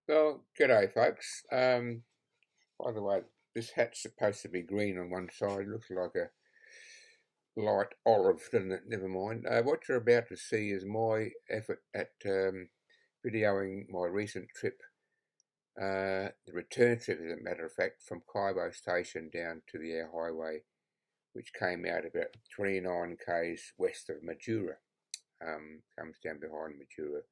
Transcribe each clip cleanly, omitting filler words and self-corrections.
Well, g'day, folks. By the way, this hat's supposed to be green on one side. Looks like a light olive, doesn't it? Never mind. What you're about to see is my effort at videoing my recent trip, the return trip, as a matter of fact, from Kybo Station down to the Eyre Highway, which came out about 29 k's west of Majura. Comes down behind Majura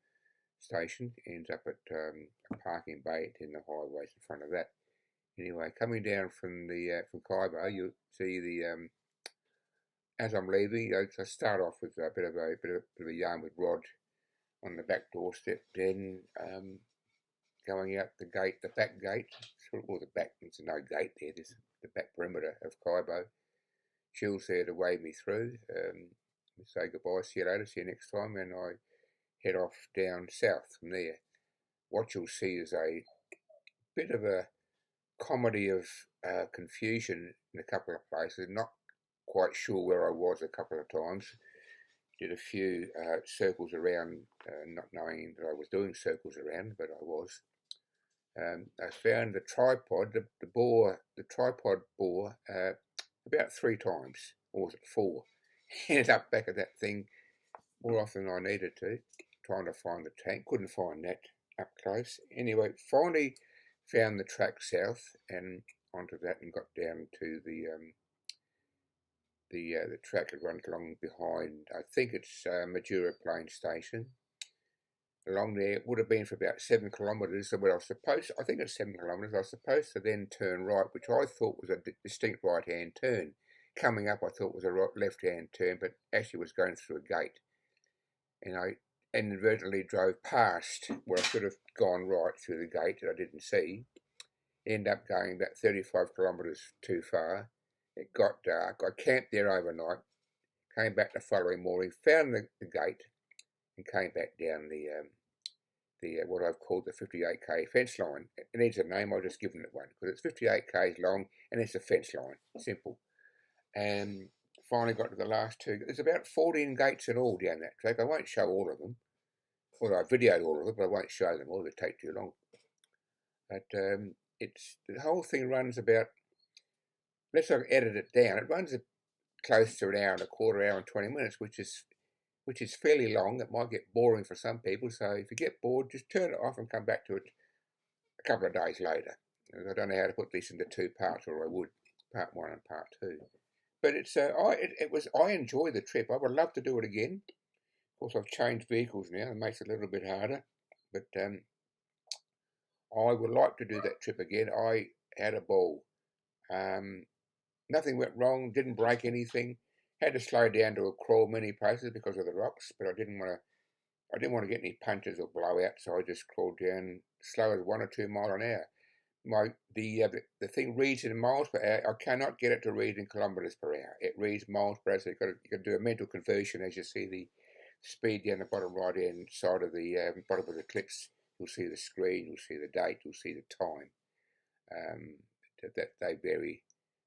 Station, ends up at a parking bay in the highways in front of that. Anyway, coming down from from Kybo, you'll see the as I'm leaving, I start off with a bit of a yarn with Rod on the back doorstep. Then going out the gate, the back gate, or the back. There's no gate there. There's the back perimeter of Kybo. Jill's there to wave me through. We say goodbye, see you later, see you next time, and I head off down south from there. What you'll see is a bit of a comedy of confusion in a couple of places. Not quite sure where I was a couple of times. Did a few circles around, not knowing that I was doing circles around, but I was. I found the tripod, the tripod bore about 3 times, or was it 4? Ended up back at that thing more often than I needed to, trying to find the tank. Couldn't find that up close. Anyway, finally found the track south and onto that and got down to the track that runs along behind, I think it's Majura Plain Station. Along there, it would have been for about 7 kilometres. So I think it's 7 kilometres. I was supposed to then turn right, which I thought was a distinct right-hand turn. Coming up, I thought was a left-hand turn, but actually was going through a gate. And I inadvertently drove past where I should have gone right through the gate that I didn't see. Ended up going about 35 kilometres too far. It got dark. I camped there overnight. Came back the following morning, found the gate, and came back down the what I've called the 58k fence line. It needs a name. I've just given it one because it's 58 k's long and it's a fence line. Simple. And finally got to the last 2. There's about 14 gates in all down that track. I won't show all of them. Well, I videoed all of them, but I won't show them all. It would take too long. But it's the whole thing runs about. Let's edit it down. It runs close to an hour and a quarter, hour and 20 minutes, which is fairly long. It might get boring for some people. So if you get bored, just turn it off and come back to it a couple of days later. I don't know how to put this into 2 parts, or I would, part 1 and part 2. But I enjoy the trip. I would love to do it again. Of course, I've changed vehicles now. It makes it a little bit harder. But I would like to do that trip again. I had a ball. Nothing went wrong. Didn't break anything. Had to slow down to a crawl many places because of the rocks. But I didn't want to get any punches or blowouts. So I just crawled down slow as 1 or 2 miles an hour. The thing reads in miles per hour. I cannot get it to read in kilometres per hour. It reads miles per hour. So you got to do a mental conversion as you see the speed down the bottom right hand side of the bottom of the clips. You'll see the screen. You'll see the date. You'll see the time. That they vary.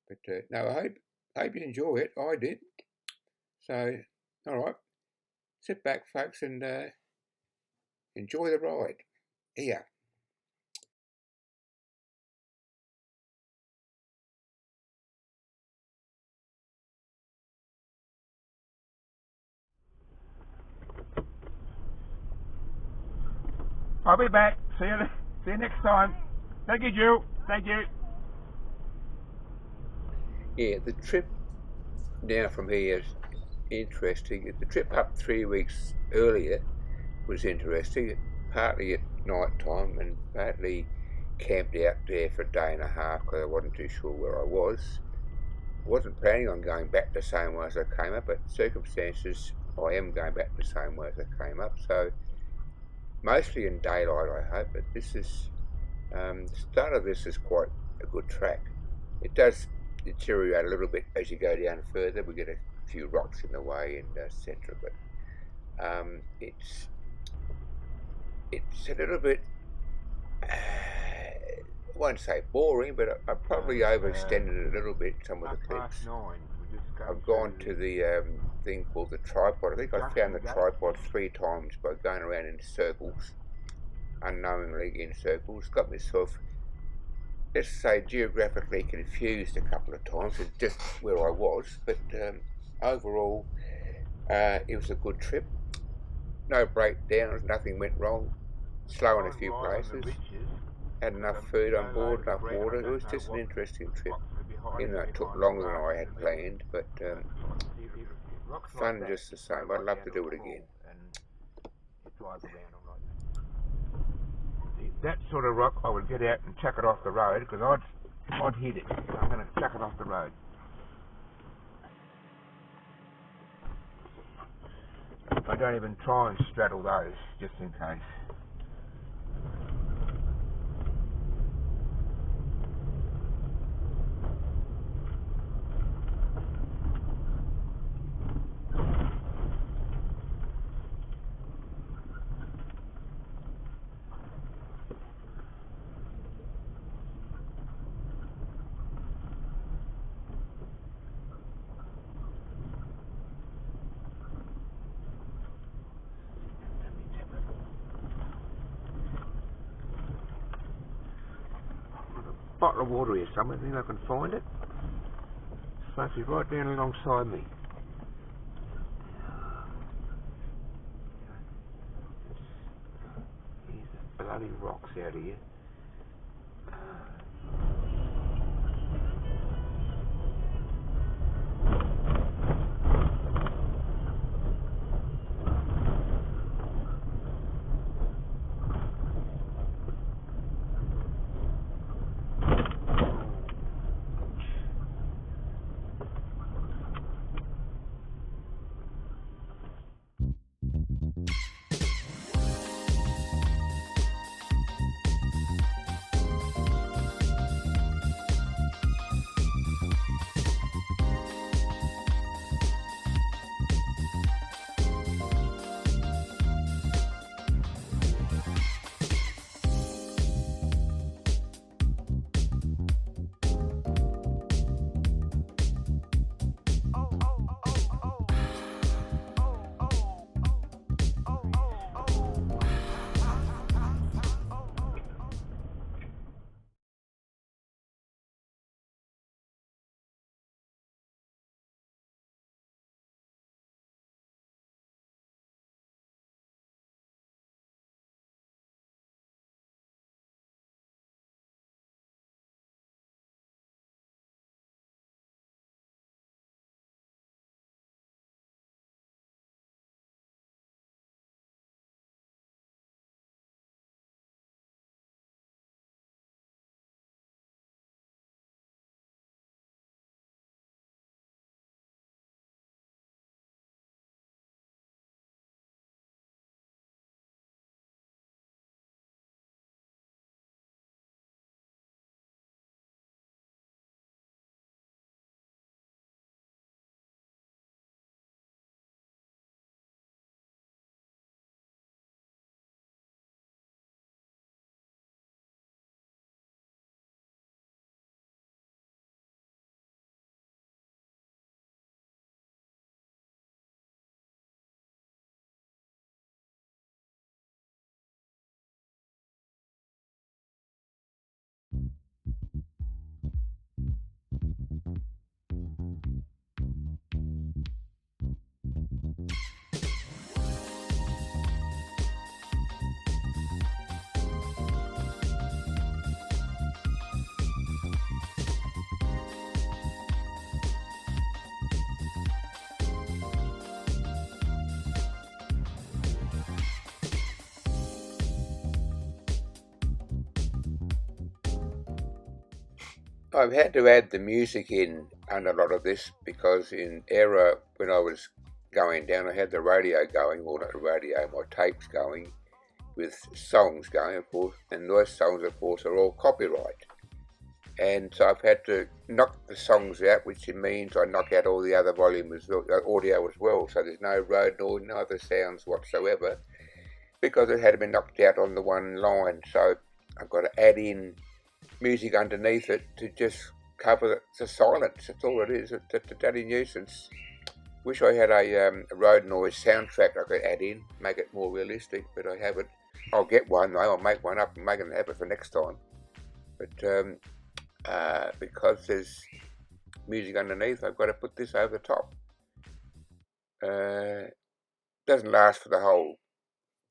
But no, I hope you enjoy it. I did. So, all right. Sit back, folks, and enjoy the ride. Here. I'll be back. See you next time. Thank you, Jill. Thank you. Yeah, the trip down from here is interesting. The trip up 3 weeks earlier was interesting, partly at night time and partly camped out there for a day and a half because I wasn't too sure where I was. I wasn't planning on going back the same way as I came up, but circumstances, I am going back the same way as I came up. So mostly in daylight, I hope, but this is, the start of this is quite a good track. It does deteriorate a little bit as you go down further. We get a few rocks in the way and etc. But it's a little bit, I won't say boring, but I probably overextended it a little bit, some of the clips. I've gone to the thing called the tripod. I think I found the tripod 3 times by going around in circles. unknowingly in circles. Got myself, let's say, geographically confused a couple of times with just where I was, but overall, it was a good trip. No breakdowns, nothing went wrong. Slow in a few places. Had enough food on board, enough water. It was just an interesting trip. Even though it took longer than I had planned, but fun just the same. I'd love to do it again. That sort of rock I would get out and chuck it off the road, because I'd hit it. So I'm going to chuck it off the road. I don't even try and straddle those, just in case. Bottle of water here somewhere, I think I can find it. It's supposed to be right down alongside me. Here's the bloody rocks out here. I've had to add the music in on a lot of this because in Eyre, when I was going down, I had the radio going, well, not the radio, my tapes going with songs going, of course, and those songs, of course, are all copyright. And so I've had to knock the songs out, which means I knock out all the other volume as well, audio as well, so there's no road noise, no other sounds whatsoever, because it had been knocked out on the one line. So I've got to add in music underneath it to just cover the silence. That's all it is. It's a bloody nuisance. Wish I had a road noise soundtrack I could add in, make it more realistic, but I haven't. I'll get one though. I'll make one up and make an habit for next time. But because there's music underneath, I've got to put this over the top. Doesn't last for the whole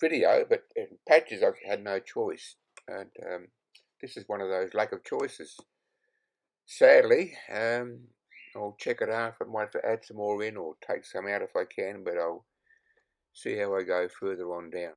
video, but in patches I've had no choice, and this is one of those lack of choices. Sadly, I'll check it out if I might have to add some more in or take some out if I can, but I'll see how I go further on down.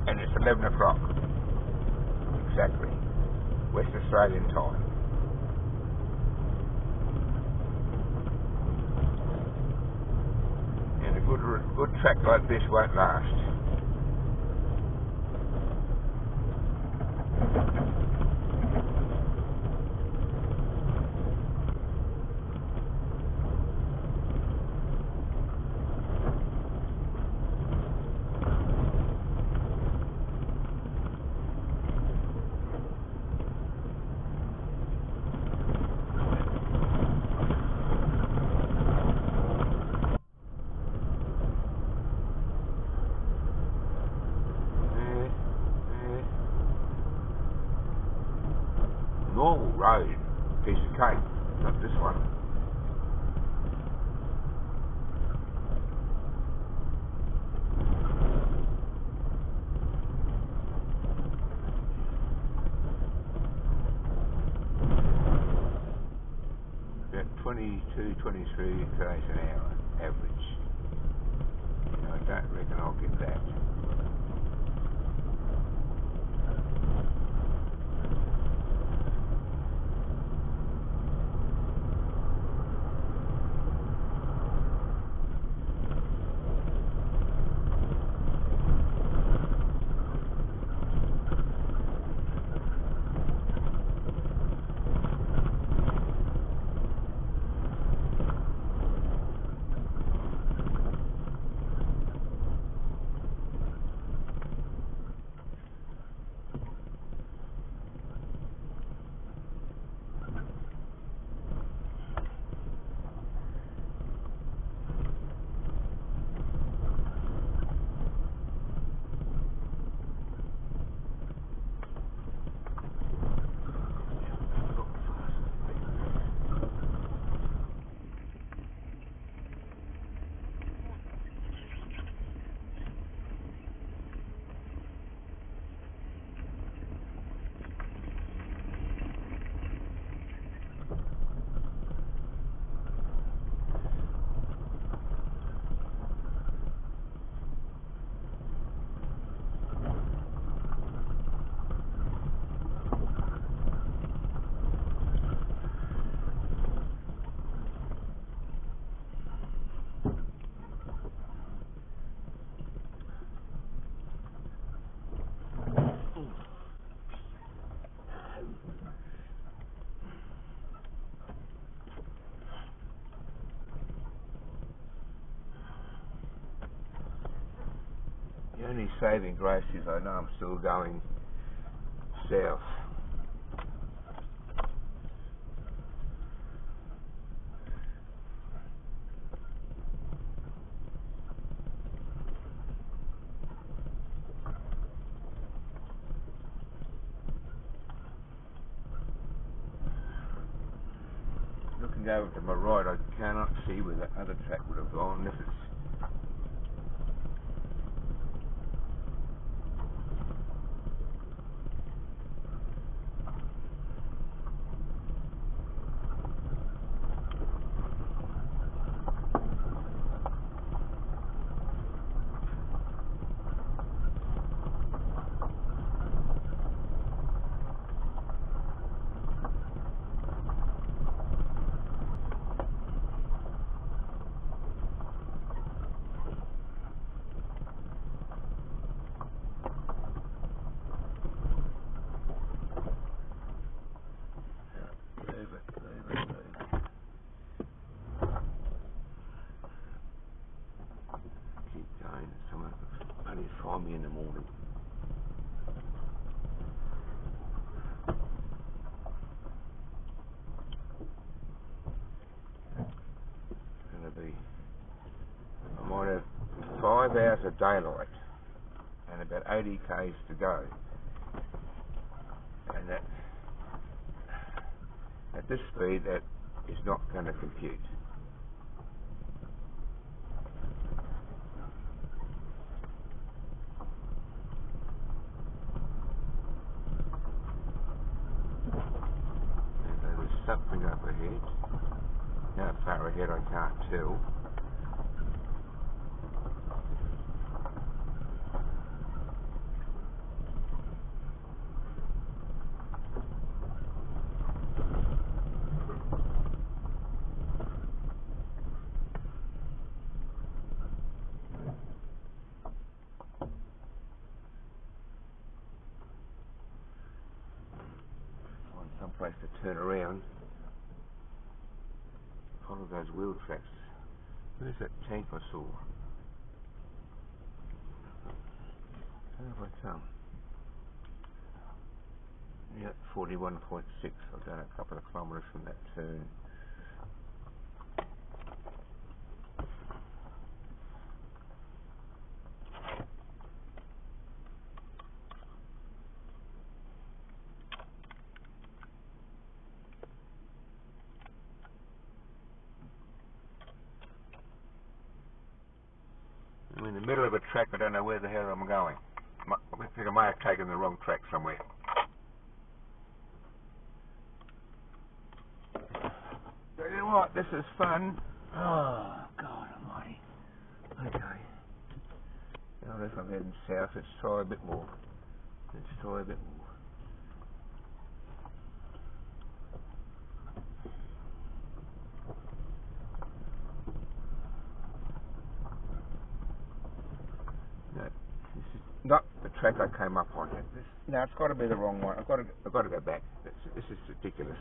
And it's 11 o'clock, exactly, West Australian time. And a good track like this won't last. Normal road, piece of cake, not this one. About 22, 23 km an hour average. I don't reckon I'll get that. The only saving grace is I know I'm still going south. Looking over to my right, I cannot see where that other track would have gone unless it's 5 hours of daylight and about 80 k's to go, and that at this speed that is not going to compute. There's something up ahead. How far ahead I can't tell. Some place to turn around. Follow those wheel tracks. Where's that tank I saw? How have I come? Yeah, 41.6. I've done a couple of kilometres from that turn. I'm in the middle of a track. I don't know where the hell I'm going. I think I may have taken the wrong track somewhere. So you know what? This is fun. Oh, God almighty. Okay. Now if I'm heading south, let's try a bit more. Let's try a bit more. No, this is not the track I came up on. No, it's got to be the wrong one. I've got to go back. This is ridiculous.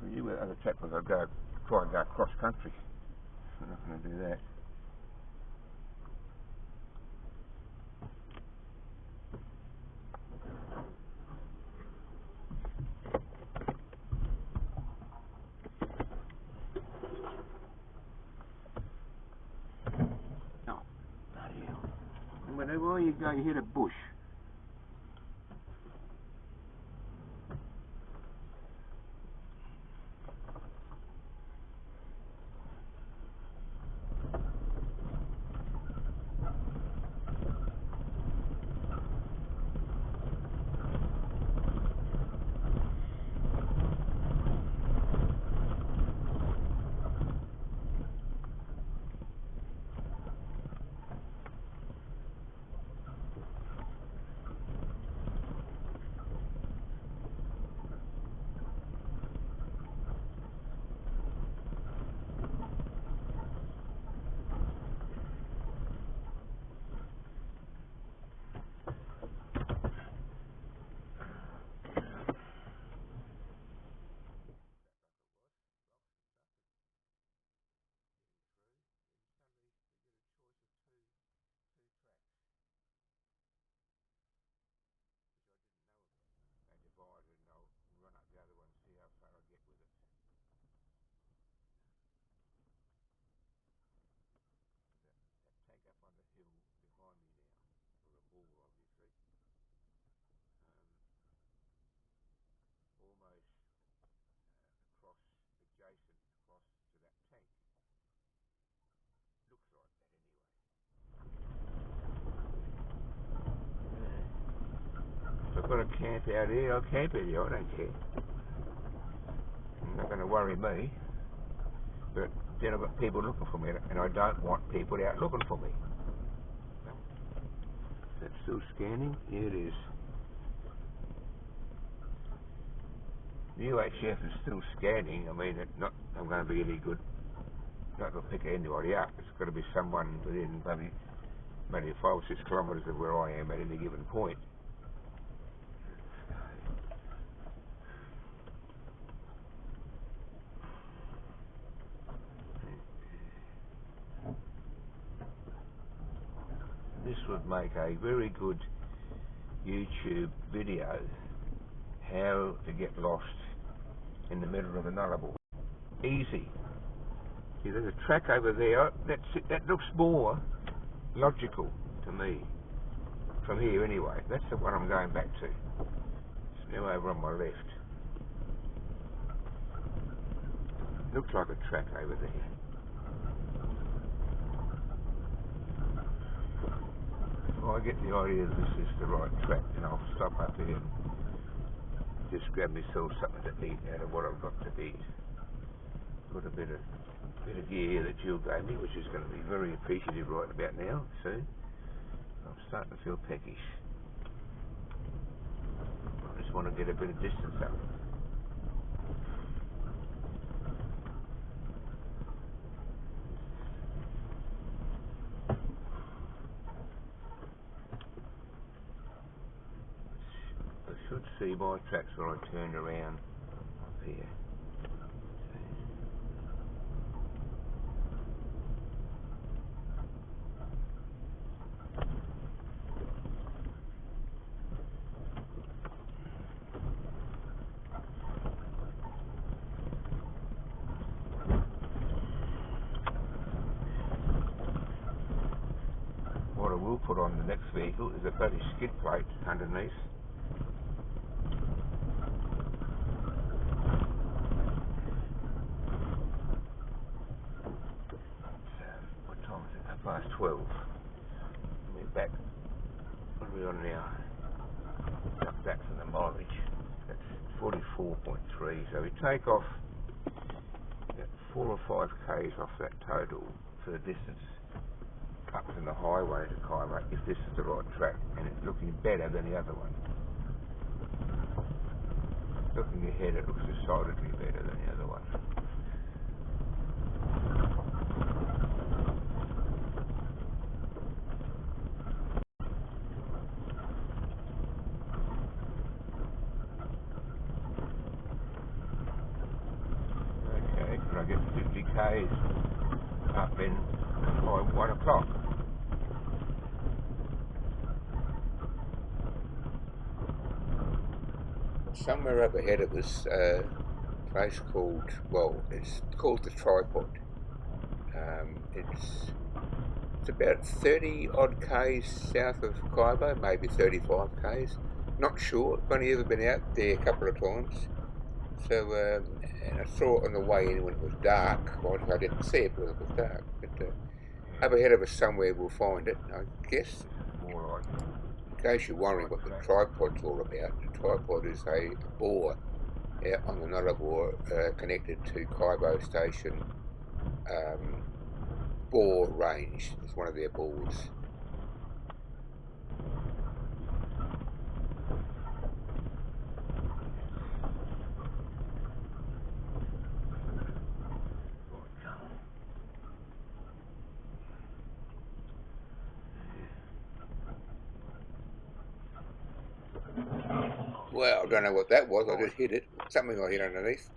If you were other track, I'd go try and go cross country. I'm not going to do that. Oh, bloody hell. And whenever you go, you hit a bush. And I'll run up the other one and see how far I get with it. That tank up on the hill behind me now, or a ball obviously, almost adjacent across to that tank. Looks like that anyway. If I've got to camp out here, I'll camp out here, I don't care. It's not going to worry me. But then I've got people looking for me, and I don't want people out looking for me. Is that still scanning? Yeah, it is. The UHF is still scanning. I mean, it's not going to be any good. Not going to pick anybody up. It's got to be someone within maybe 5 or 6 kilometres of where I am at any given point. This would make a very good YouTube video, how to get lost in the middle of the Nullarbor. Easy. See, there's a track over there. That looks more logical to me. From here anyway. That's the one I'm going back to. It's now over on my left. Looks like a track over there. If I get the idea that this is the right track, then I'll stop up here and just grab myself something to eat out of what I've got to eat. Got a bit of gear that Jill gave me, which is going to be very appreciative right about now, soon. I'm starting to feel peckish. I just want to get a bit of distance up. I should see my tracks when I turn around up here. What I will put on the next vehicle is a bloody skid plate underneath. What time is it? 12:30. We're back. What are we on now? That's in the mileage. That's 44.3. So we take off 4 or 5 k's off that total for the distance up from the highway to Kybo, if this is the right track, and it's looking better than the other one. Looking ahead, it looks decidedly better than the other one. Okay, can I get 50 k's up in by 1 o'clock? Somewhere up ahead of us, a place called, well, it's called the Tripod. It's about 30 odd k's south of Kybo, maybe 35 k's. Not sure. I've only ever been out there a couple of times. So, and I saw it on the way in when it was dark. Well, I didn't see it because it was dark. But up ahead of us somewhere we'll find it, I guess. More like, in case you're wondering what the Tripod's all about, the Tripod is a bore out on the Nullarbor connected to Kybo Station bore range. It's one of their bores. Well, I don't know what that was, I just hit it. Something I hit underneath.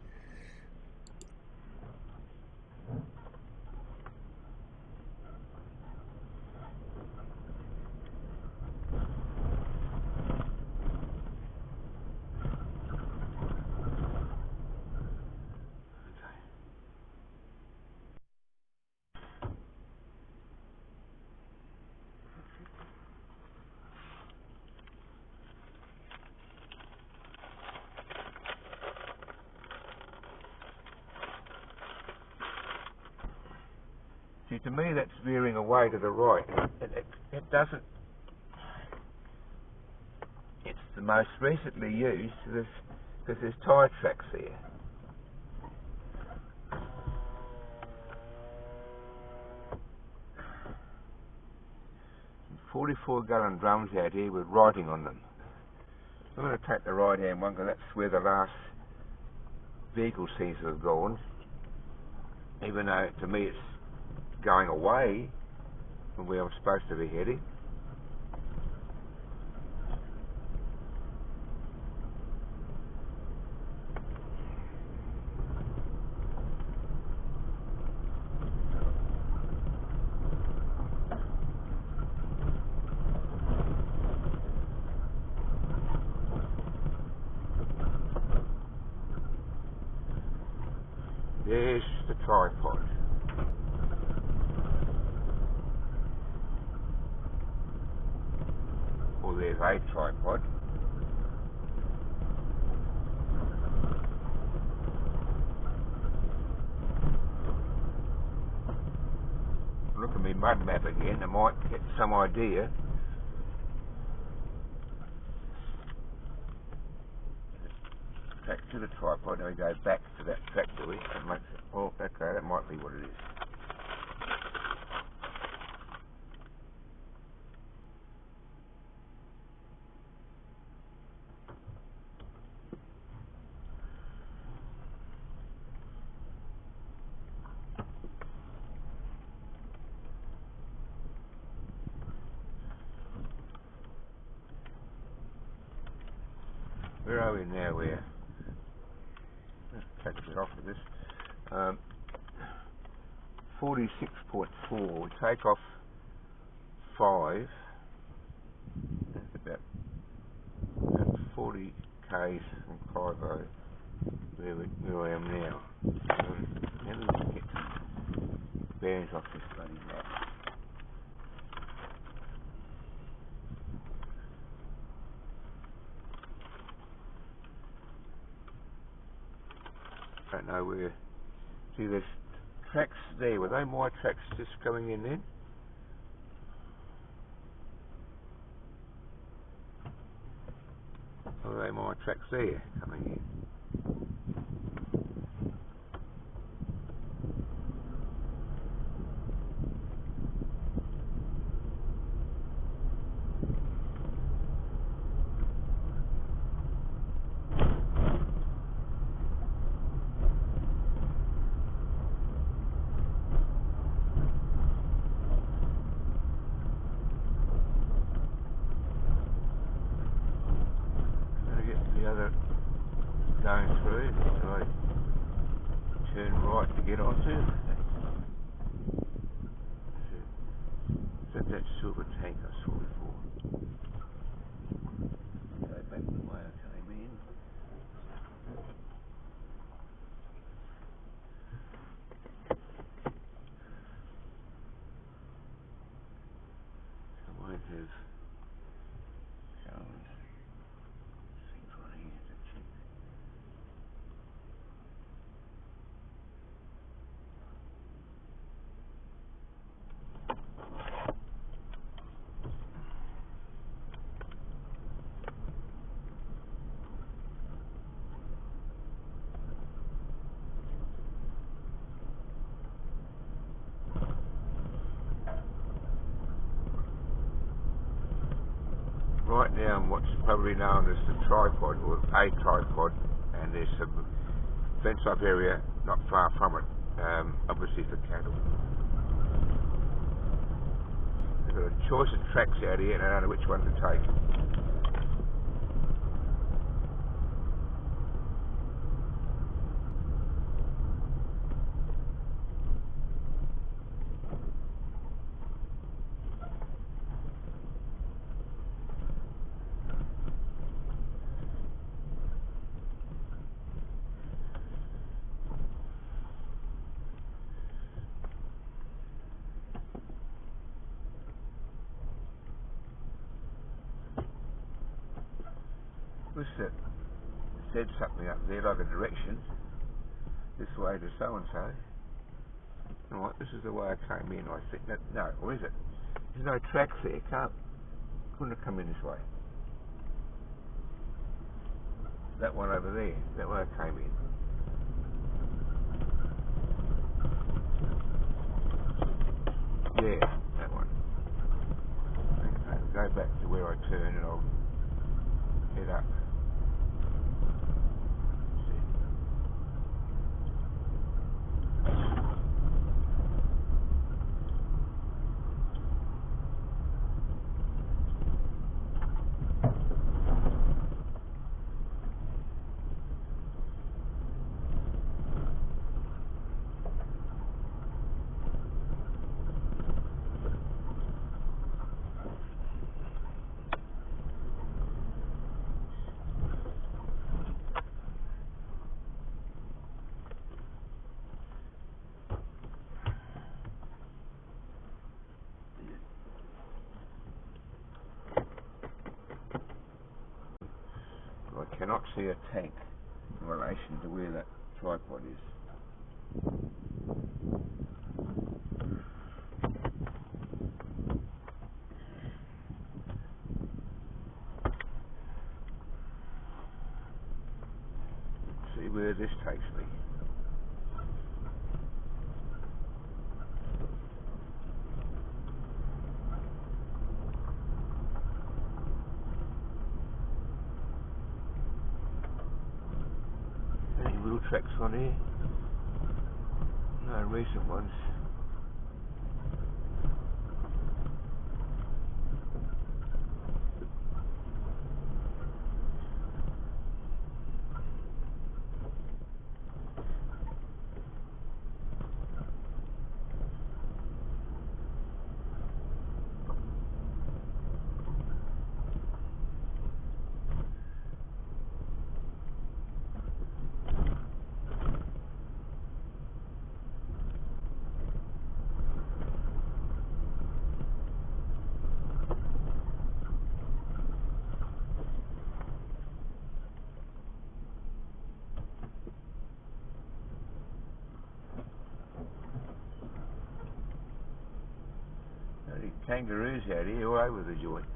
See, to me that's veering away to the right. It doesn't... It's the most recently used because there's tyre tracks there. 44-gallon drums out here with writing on them. I'm going to take the right-hand one because that's where the last vehicle seems to have gone. Even though to me it's going away from where I'm supposed to be heading. There's the tripod. there's a tripod. Look at my mud map again, I might get some idea. Track to the tripod, and we go back to that track, do we? That makes it, oh, okay, that might be what it is. Where are we now? Let's take it off of this. 46.4. We take off 5. That's about 40 k's from Kybo, where I am now. How do we get bearings off this bloody map? Don't know where. See, there's tracks there. Were they my tracks just going in then? Or were they my tracks there coming in? Going through, so I turn right to get onto. Is that silver tank I saw before? Go back the way I came in. I might have shown things right here to check. Right now I'm what's probably known as the tripod, or a tripod, and there's some fence up area not far from it, obviously for cattle. They've got a choice of tracks out here and I don't know which one to take. What's that? Said something up there like a direction. This way to so and so. Alright, this is the way I came in, I think. No, or is it? There's no tracks there, couldn't have come in this way. That one over there, that way I came in. Yeah, that one. Okay, go back to where I turned and I'll head up. I cannot see a tank in relation to where that tripod is. See where this takes me. Any little tracks on here? No recent ones. Kangaroos out here all over the joint.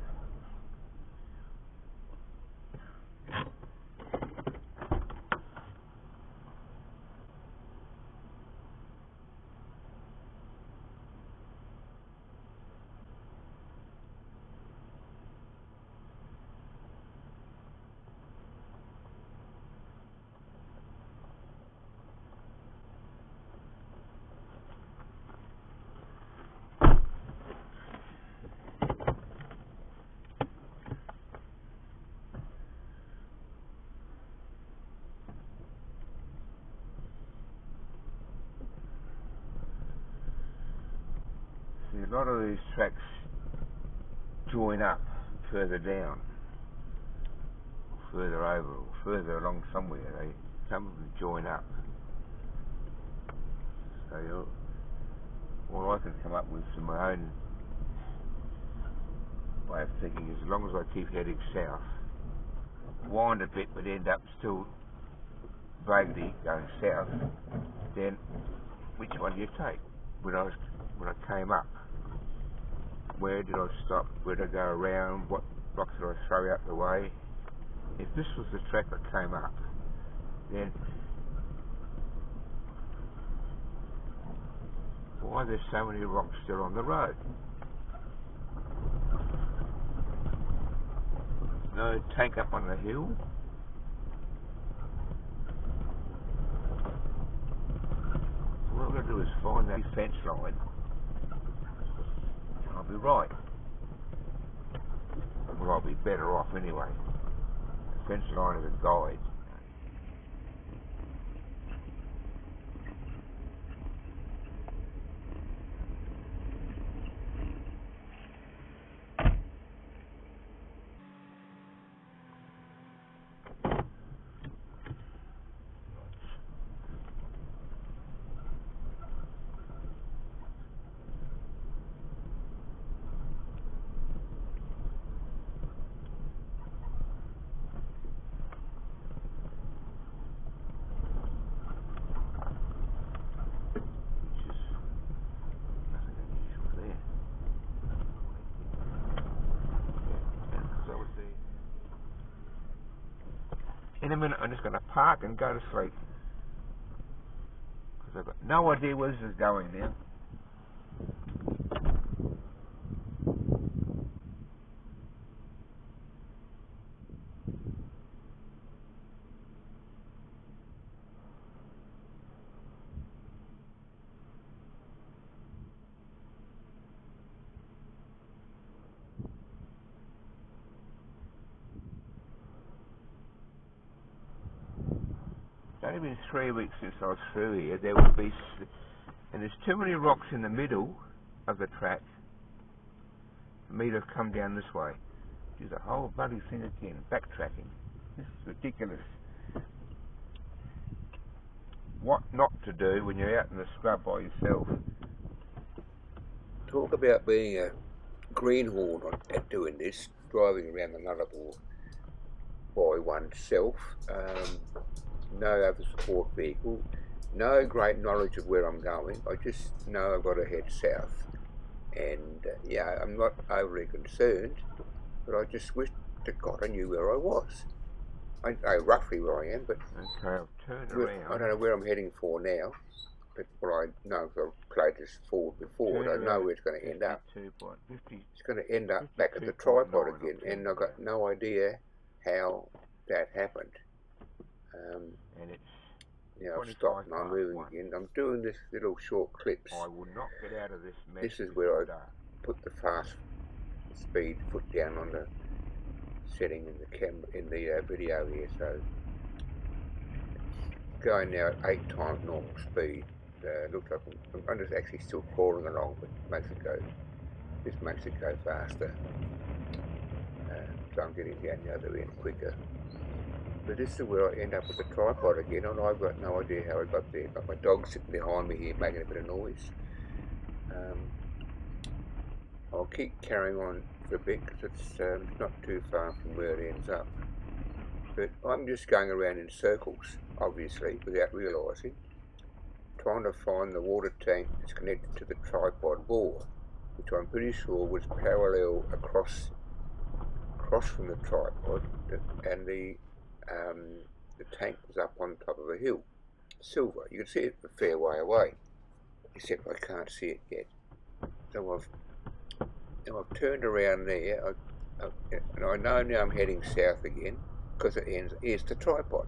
A lot of these tracks join up further down, further over, or further along somewhere. Some of them join up. So all I can come up with from my own way of thinking is, as long as I keep heading south, wind a bit but end up still vaguely going south, then which one do you take? When I came up, where did I stop? Where did I go around? What rocks did I throw out the way? If this was the track that came up, then why are there so many rocks still on the road? No tank up on the hill? What I'm going to do is find that fence line. I'll be right. Well, I'll be better off anyway. The fence line is a guide. In a minute I'm just going to park and go to sleep, because I've got no idea where this is going now. It's only been 3 weeks since I was through here. There will be, and there's too many rocks in the middle of the track for me to come down this way. Do the whole bloody thing again, backtracking. This is ridiculous. What not to do when you're out in the scrub by yourself. Talk about being a greenhorn at doing this, driving around the Nullarbor by oneself, no other support vehicle, no great knowledge of where I'm going. I just know I've got to head south, and yeah, I'm not overly concerned, but I just wish to God I knew where I was. I know roughly where I am, but okay, I've turned around. I don't know where I'm heading for now. But what I know, I've played this forward before, I don't know where it's going to end up. It's going to end up back at the tripod again, and I've got no idea how that happened. And it's Now I've stopped and I'm moving again. I'm doing this little short clips. I would not get out of this mess. This is where I put the fast speed foot down on the setting in the video here, so it's going now at 8 times normal speed. Looks like I'm just actually still crawling along, but this makes it go faster. So I'm getting down the other end quicker. But this is where I end up with the tripod again, and I've got no idea how I got there. Got my dog sitting behind me here making a bit of noise. I'll keep carrying on for a bit because it's not too far from where it ends up. But I'm just going around in circles, obviously, without realising, trying to find the water tank that's connected to the tripod bore, which I'm pretty sure was parallel across from the tripod, and the tank was up on top of a hill, silver. You can see it a fair way away, except I can't see it yet. So I've turned around there, and I know now I'm heading south again because it ends. Here's the tripod.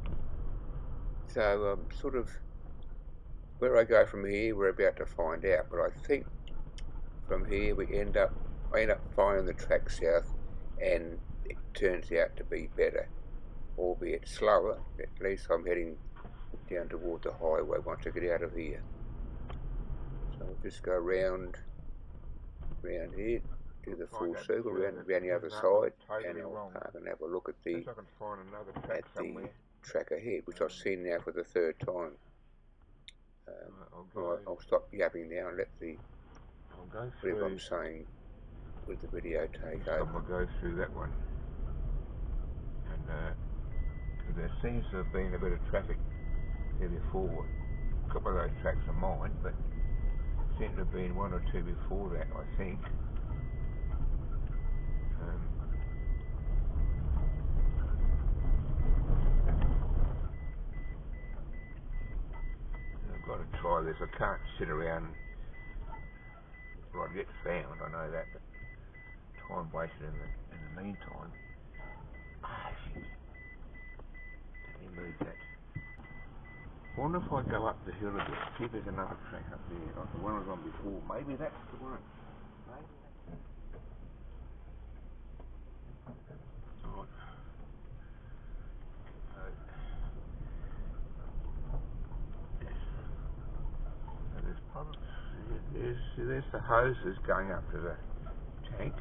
So sort of where I go from here, we're about to find out. But I think from here I end up finding the track south, and it turns out to be better, albeit slower. At least I'm heading down toward the highway once I get out of here. So I'll just go round here, do the full circle round the other side, and I'll park and have a look at the track ahead, which I've seen now for the third time. I'll stop yapping now and let whatever I'm saying with the video take over. I'll go through that one, and there seems to have been a bit of traffic there before. A couple of those tracks are mine, but seem to have been one or two before that, I think. I've got to try this. I can't sit around till I get found, I know that, but time wasted in the meantime. Let me move that. I wonder if I go up the hill a bit, see if there's another track up there, like the one I was on before. Maybe that's the one. There's the hoses going up to the tank.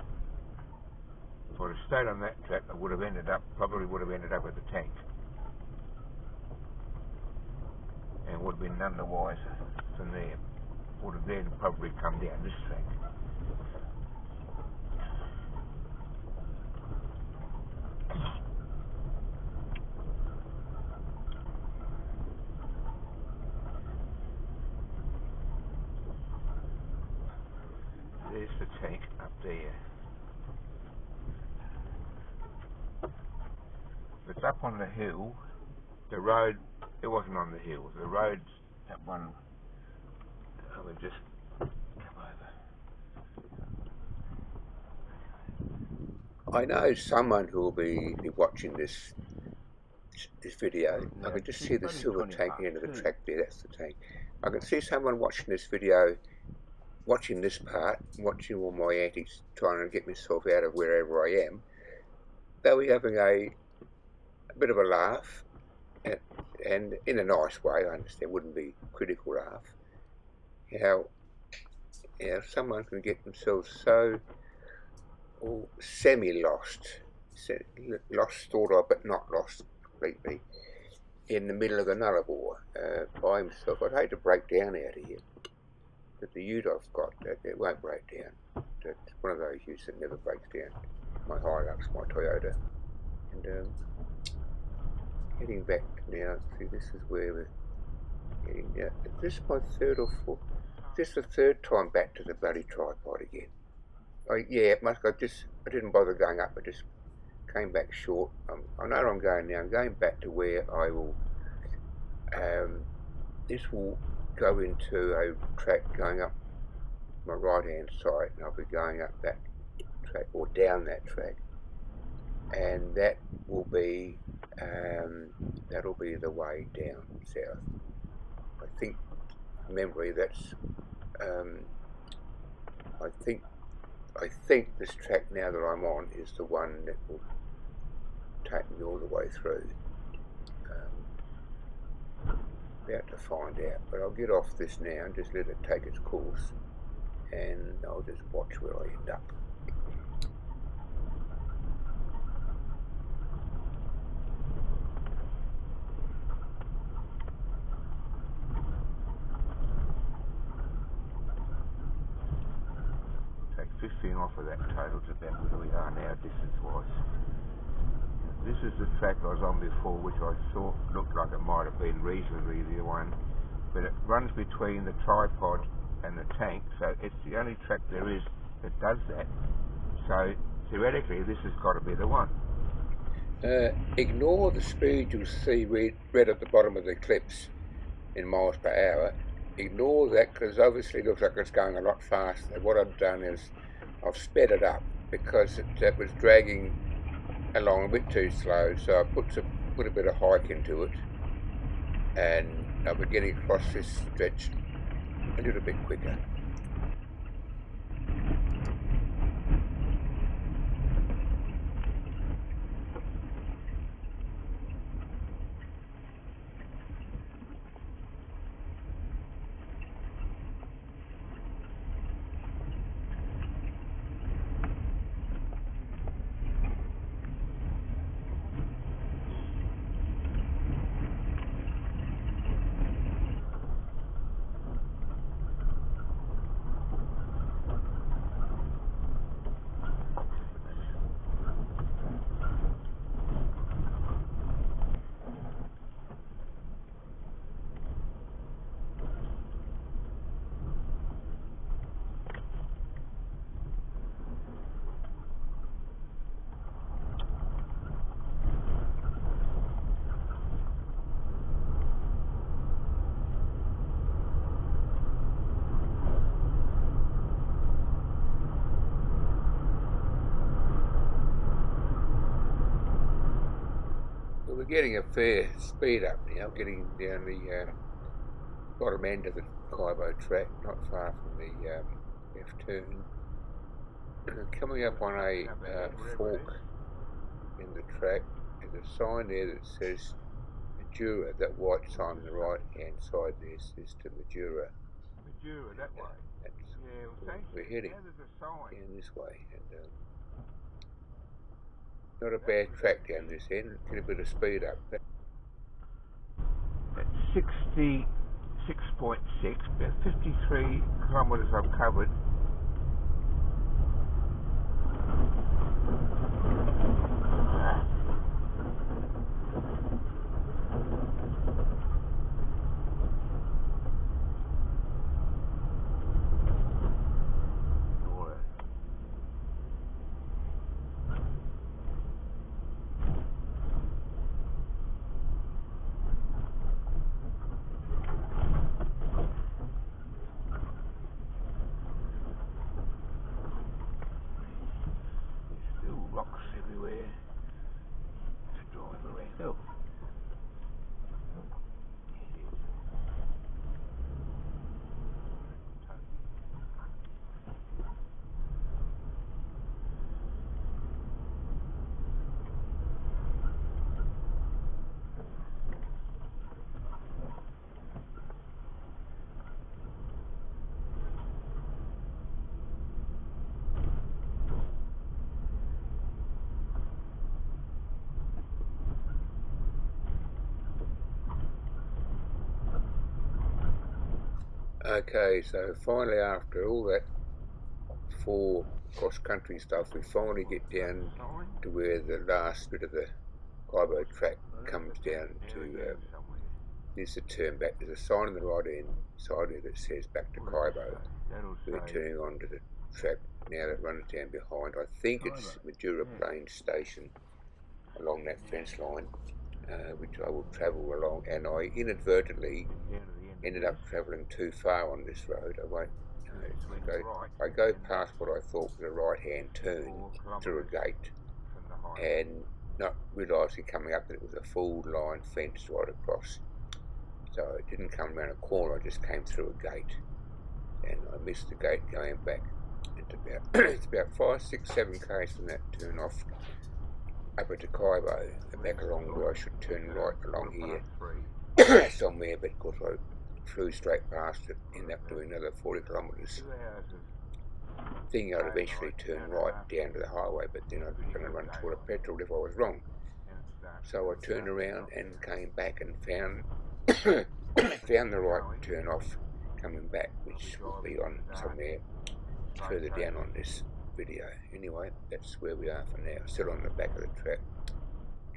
If I'd have stayed on that track, I probably would have ended up at the tank, and would have been none the wiser from there. Would have then probably come down this track. There's the tank up there. It's up on the hill. The road, it wasn't on the hill. The road's that one. I would just come over. I know someone who will be watching this video. I can just see the silver tank at the end of the track there. That's the tank. I can see someone watching this video, watching this part, watching all my antics, trying to get myself out of wherever I am. They'll be having a bit of a laugh, and in a nice way. I understand, wouldn't be critical laugh. How someone can get themselves so semi-lost, lost thought of, but not lost completely, in the middle of the Nullarbor by himself. I'd hate to break down out of here, but the ute I've got, it won't break down. It's one of those utes that never breaks down. My Hilux, my Toyota, and heading back now. See, this is where we're heading now. Is this my third or fourth? Is this the third time back to the bloody tripod again? Oh yeah, it must. I didn't bother going up. I just came back short. I know where I'm going now. I'm going back to where I will. This will go into a track going up my right hand side, and I'll be going up that track or down that track, and that will be that'll be the way down south. I think from memory that's I think this track now that I'm on is the one that will take me all the way through. About to find out, but I'll get off this now and just let it take its course, and I'll just watch where I end up. Take 15 off of that total to about where we are now distance-wise. This is the track I was on before, which I thought looked like it might have been reasonably the one, but it runs between the tripod and the tank, so it's the only track there is that does that. So theoretically, this has got to be the one. Ignore the speed you'll see red at the bottom of the clips in miles per hour. Ignore that, because obviously it looks like it's going a lot faster. What I've done is I've sped it up because it was dragging along a bit too slow, so I put a bit of hike into it, and I'll be getting across this stretch a little bit quicker. We're getting a fair speed up now, getting down the bottom end of the Kybo track, not far from the left turn. Coming up on a fork in the track, there's a sign there that says Madura. That white sign on the right hand side there says to Madura. Madura, that way? That's yeah, well, we're heading now there's a sign. down this way. And, not a bad track down this end. Get a bit of speed up. At 66.6, about 53 kilometres I've covered. Rocks everywhere to drive around. Oh. Okay, so finally, after all that 4 cross-country stuff, we finally get down to where the last bit of the Kybo track comes down to somewhere. this to turn back. There's a sign on the right hand side there that says back to Kybo. We're turning onto the track now that runs down behind. I think it's Madura Plains Station along that fence line, which I will travel along, and I inadvertently ended up travelling too far on this road. I go past what I thought was a right-hand turn through a gate, and not realising coming up that it was a full line fence right across. So it didn't come around a corner, I just came through a gate, and I missed the gate going back. It's about 5, 6, 7 k's from that turn off up into Kybo, back along where I should turn right along here somewhere, but of course I flew straight past it, ended up doing another 40 kilometres, thinking I'd eventually turn right down to the highway, but then I was going to run toward a petrol if I was wrong. So I turned around and came back and found found the right turn off coming back, which will be on somewhere further down on this video. Anyway, that's where we are for now, still on the back of the track,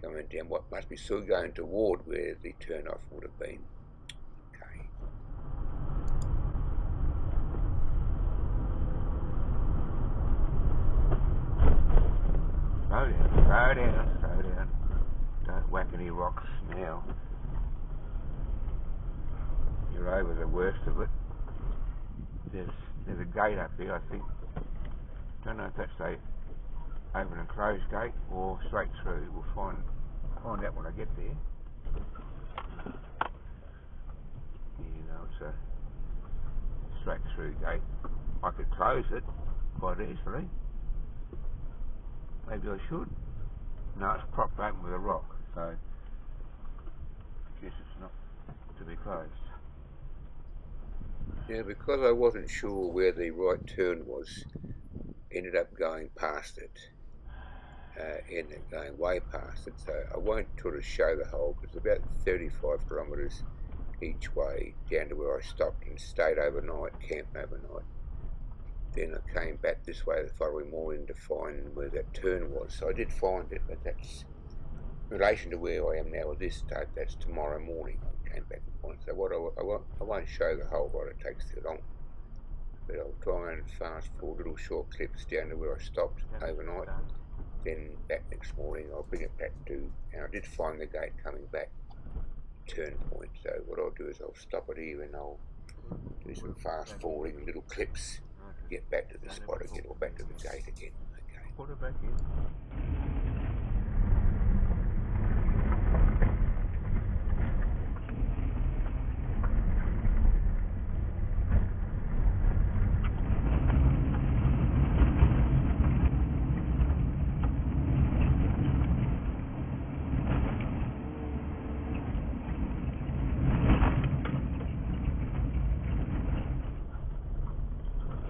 going down what must be still going toward where the turn off would have been. Okay. Slow down. Don't whack any rocks now. You're over the worst of it. There's a gate up there, I think. Don't know if that's a open and closed gate or straight through. We'll find out when I get there. You know, it's a straight through gate. I could close it quite easily. Maybe I should. No, it's propped open with a rock, so I guess it's not to be closed. Now, because I wasn't sure where the right turn was, ended up going past it, ended up going way past it, so I won't sort of show the whole, because it's about 35 kilometres each way down to where I stopped and stayed overnight, camped overnight. Then I came back this way the following morning to find where that turn was. So I did find it, but that's in relation to where I am now with this tape. That's tomorrow morning. I came back and found it. So what I won't show the whole lot. It takes too long. But I'll try and fast forward little short clips down to where I stopped overnight. Then back next morning, I'll bring it back to. And I did find the gate coming back, turn point. So what I'll do is I'll stop it here and I'll do some fast forwarding little clips. Get back to the spot again, or back to the gate again. Okay. Put it back in.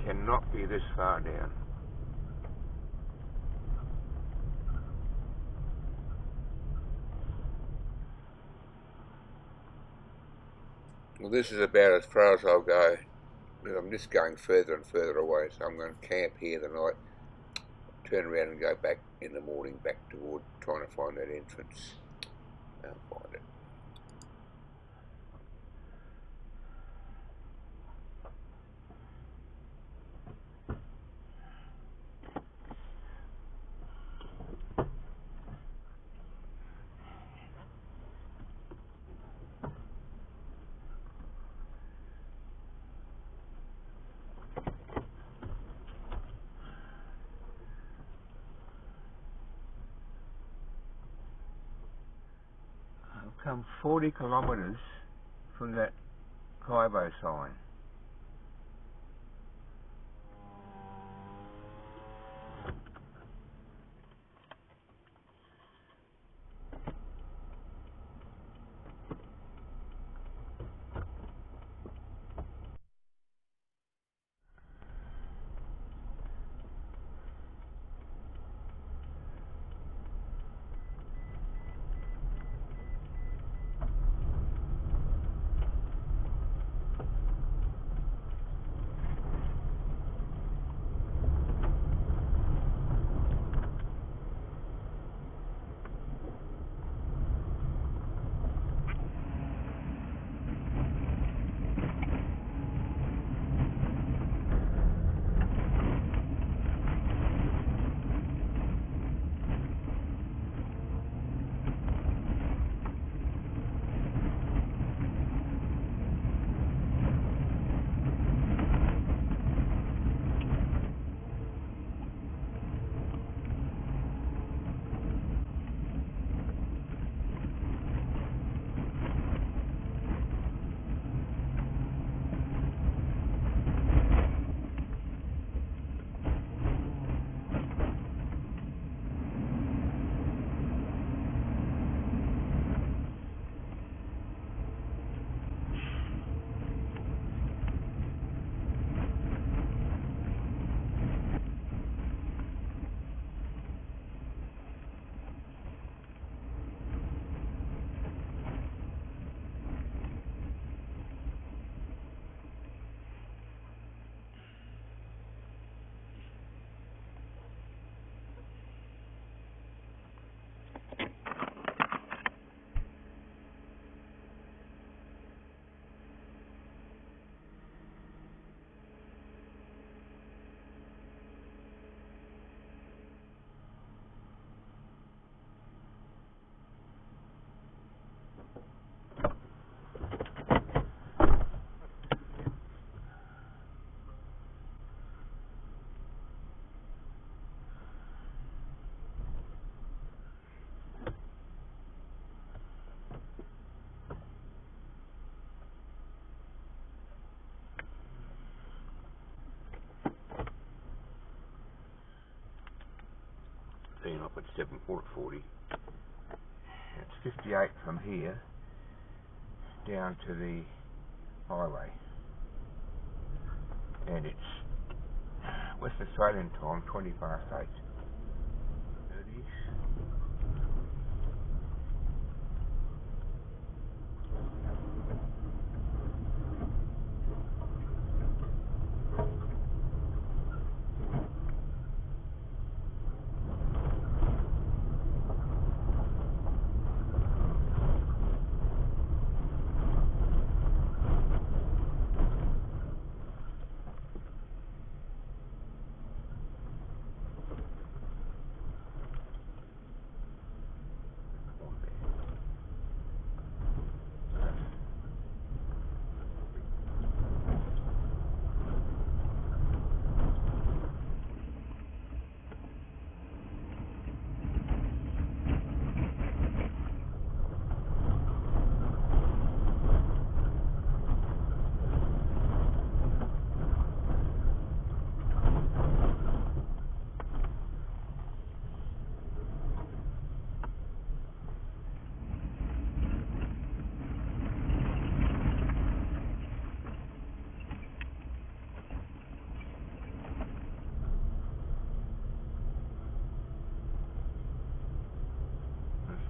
Cannot be this far down. Well, this is about as far as I'll go. I'm just going further and further away, so I'm going to camp here the night, turn around and go back in the morning back toward trying to find that entrance. I'll find it. I've come 40 kilometres from that Kybo sign. up at 40. It's 58 from here down to the highway, and it's West Australian time 20 past 8. 30.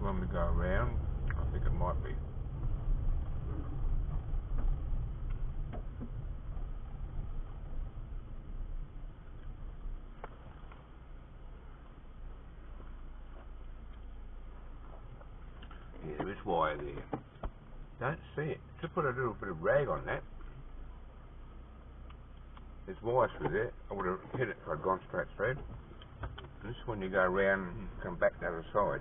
When we go around, I think it might be. Yeah, there is wire there. Don't see it. Just put a little bit of rag on that. There's wires through there. I would have hit it if I'd gone straight through. This is when you go around and come back the other side.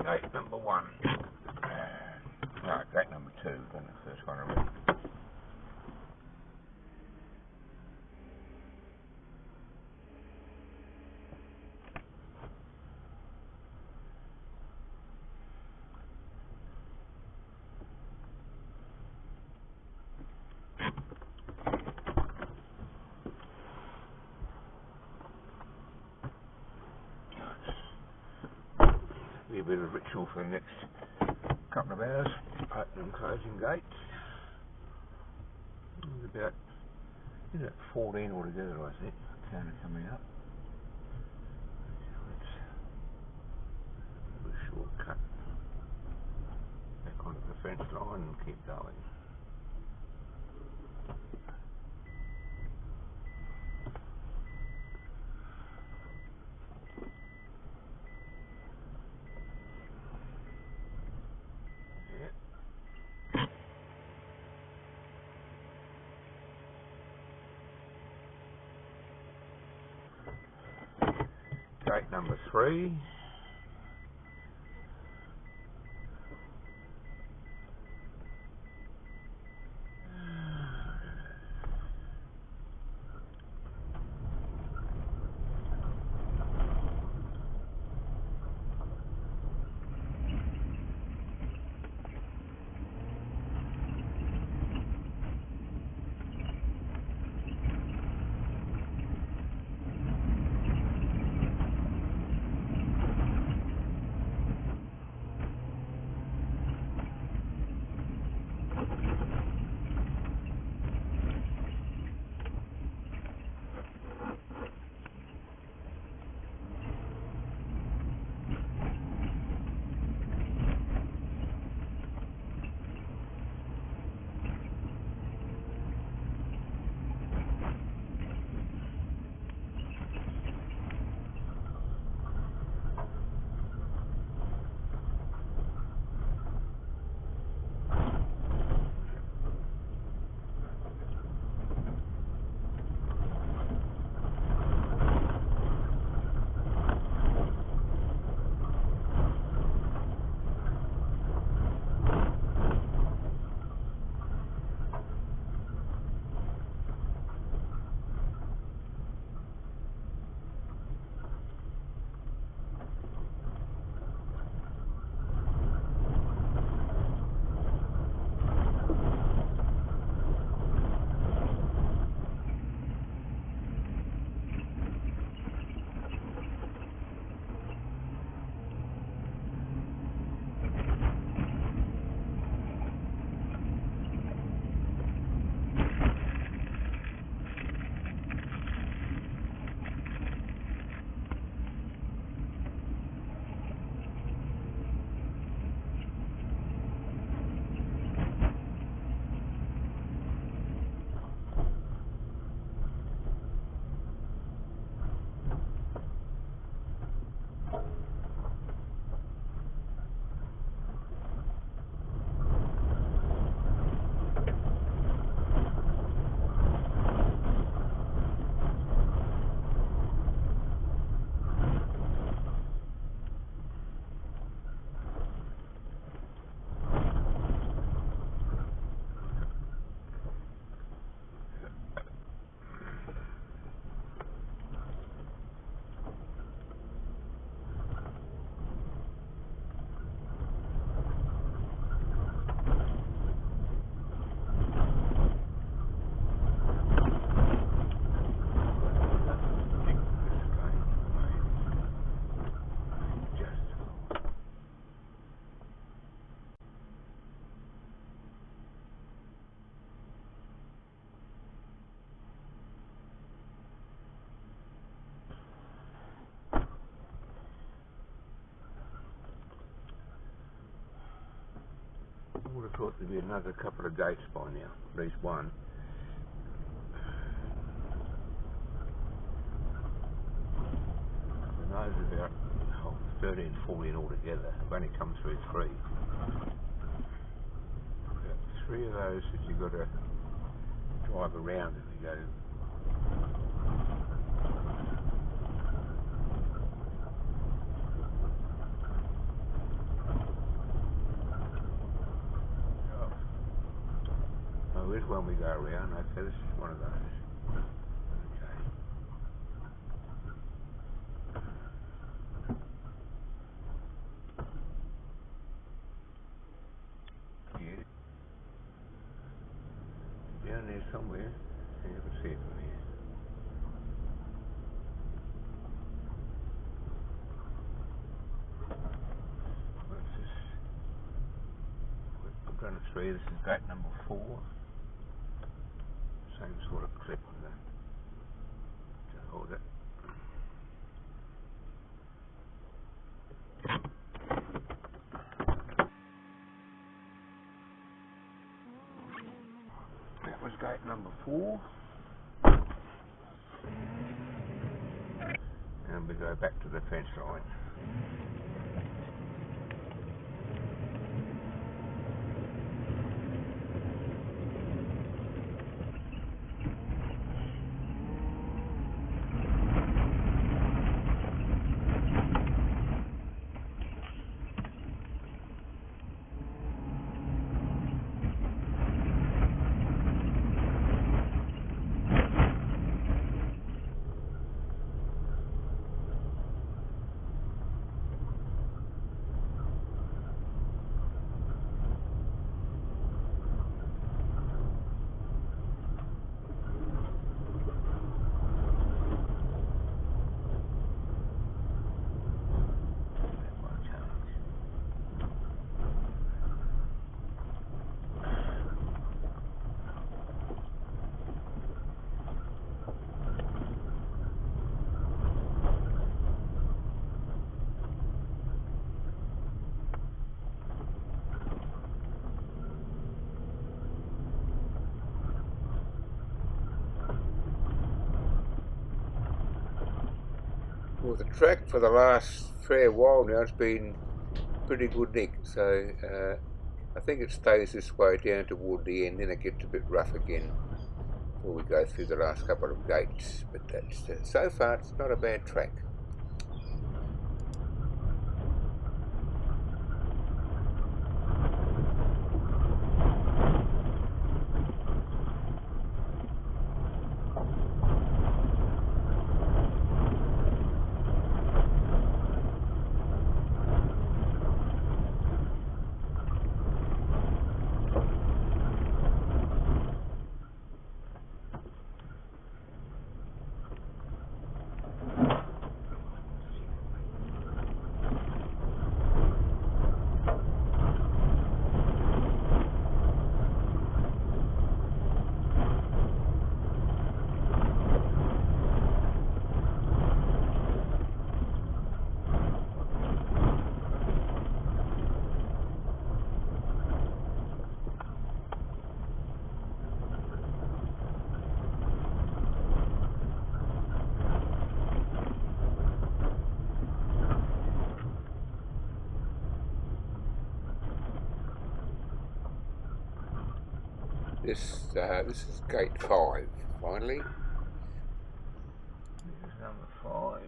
Gate number 1. No, gate number 2, then the first one already. Be a bit of ritual for the next couple of hours, opening and closing gates. There's about 14 altogether, I think. Counter coming up. Let's do a shortcut back onto the fence line and keep going. Gate number 3. I would have thought there'd be another couple of gates by now, at least one. And those are about 13, 14 altogether. I've only come through 3. About 3 of those that you've got to drive around if you go. Oh, here's one we go around. Okay, this is one of those. Down there somewhere. You can see it from here. What's this? I've done 3. This is gate number 4. Same sort of clip on that to hold it. That was gate number 4. And we go back to the fence line. Well, the track for the last fair while now has been pretty good nick, so I think it stays this way down toward the end, then it gets a bit rough again before we go through the last couple of gates, but that's so far it's not a bad track. This is gate 5, finally. This is number 5.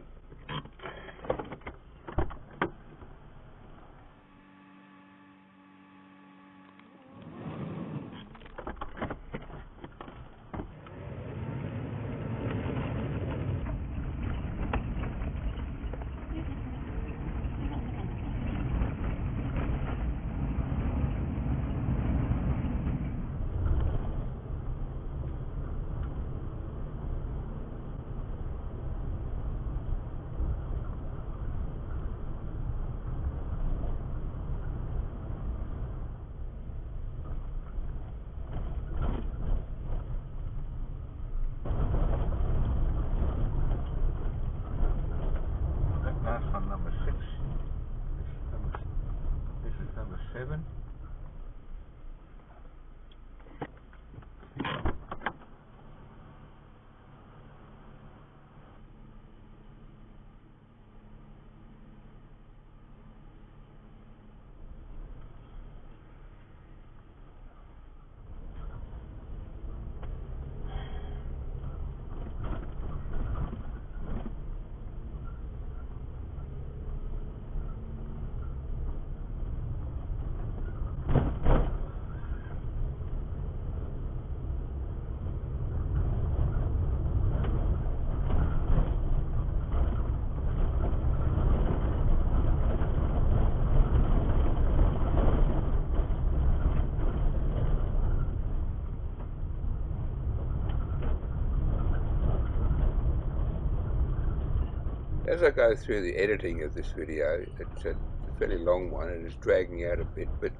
As I go through the editing of this video, it's a fairly long one and it's dragging out a bit, but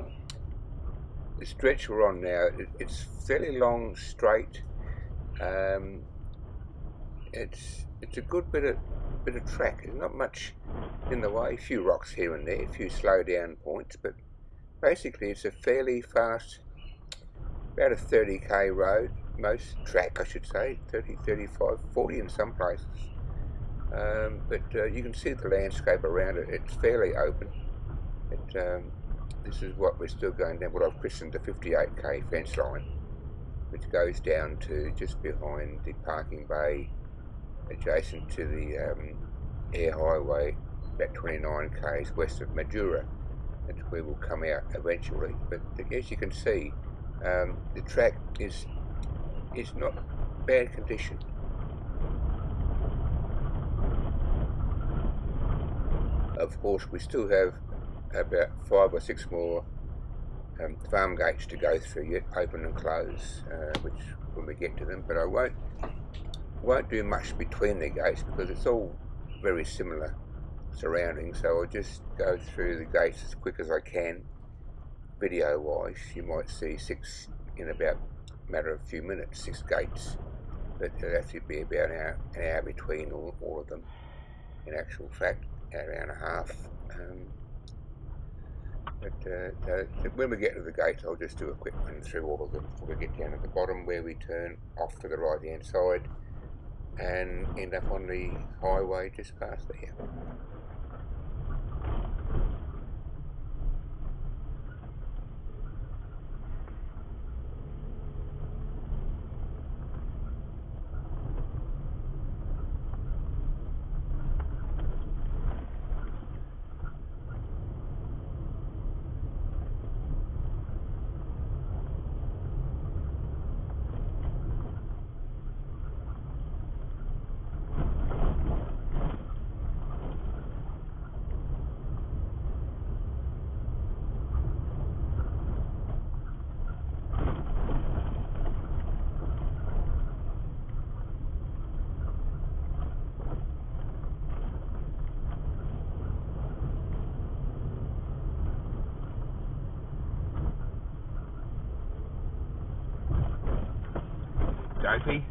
the stretch we're on now, it's fairly long, straight. It's a good bit of track. There's not much in the way, a few rocks here and there, a few slow down points, but basically it's a fairly fast, about a 30k road, most track I should say, 30, 35, 40 in some places. But you can see the landscape around it. It's fairly open. This is what we're still going down, what I've christened the 58k fence line, which goes down to just behind the parking bay, adjacent to the Eyre Highway, about 29 k's west of Madura. That's where we'll come out eventually. But as you can see, the track is not bad condition. Of course, we still have about 5 or 6 more farm gates to go through yet, open and close, which when we get to them. But I won't do much between the gates because it's all very similar surroundings. So I'll just go through the gates as quick as I can. Video wise, you might see 6 in about a matter of a few minutes, 6 gates, but it'll have to be about an hour between all of them. In actual fact, an hour and a half. But when we get to the gates, I'll just do a quick run through all of them before we get down at the bottom, where we turn off to the right hand side and end up on the highway just past there. Dopey.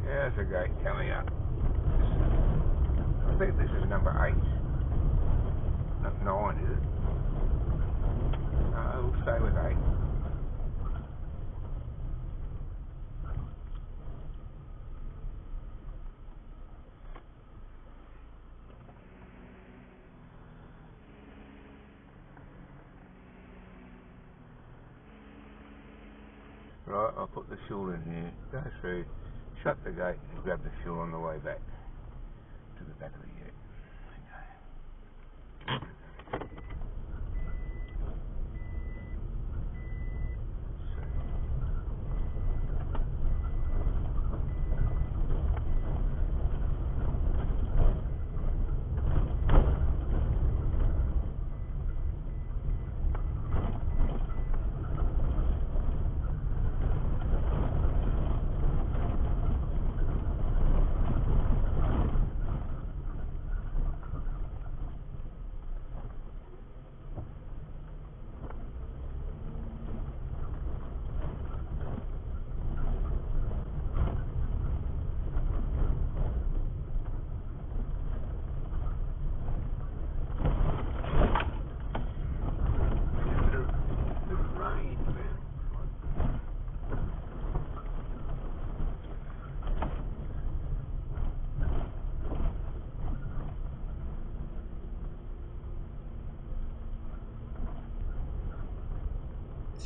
There's a gate coming up. I think this is number 8. Not 9, is it? No, we'll stay with 8. Right, I'll put the fuel in here, go through, shut the gate and grab the fuel on the way back to the back of the ute.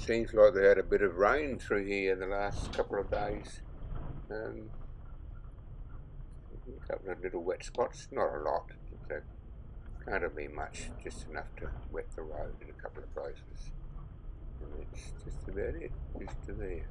seems like they had a bit of rain through here the last couple of days. A couple of little wet spots, not a lot. There can't have been much, just enough to wet the road in a couple of places. And that's just about it, just to there.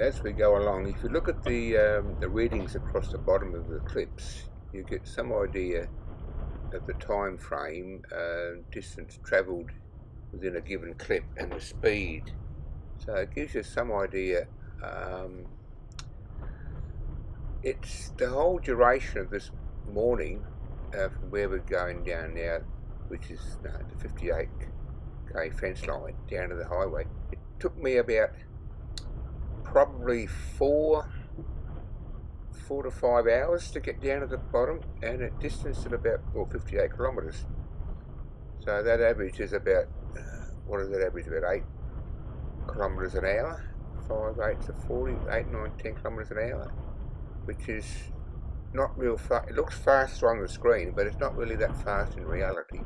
As we go along, if you look at the readings across the bottom of the clips, you get some idea of the time frame, distance travelled within a given clip, and the speed. So it gives you some idea. It's the whole duration of this morning from where we're going down now, which is the 58k fence line down to the highway. It took me about probably 4 to 5 hours to get down to the bottom, and a distance of about 58 kilometres. So that average is about, what is that average, about 8 kilometres an hour, 5, 8 to 40, 8, 9, 10 kilometres an hour, which is not real fast. It looks faster on the screen, but it's not really that fast in reality.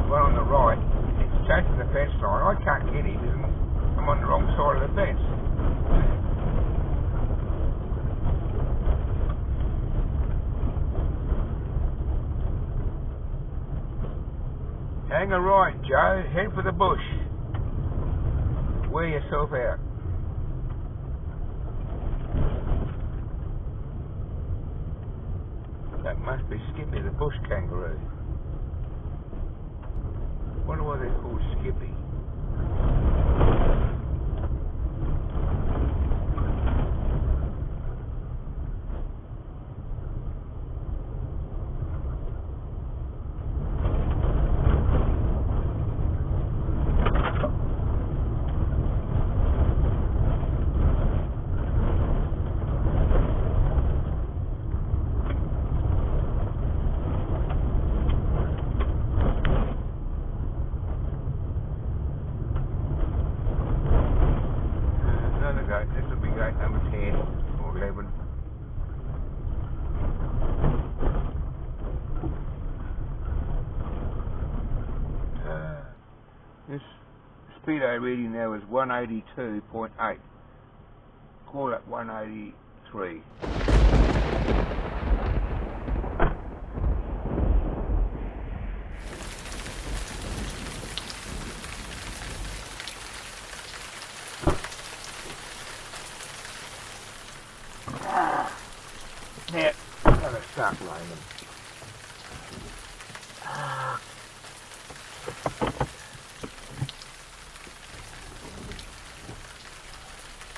Well, on the right, it's chasing the fence line. I can't get him because I'm on the wrong side of the fence. Hang a right, Joe. Head for the bush. Wear yourself out. That must be Skippy, the bush kangaroo. Wonder why they're called Skippy. This will be gate number 10 or 11. This speedo reading now is 182.8. Call it 183. Now, I'm going to start raining.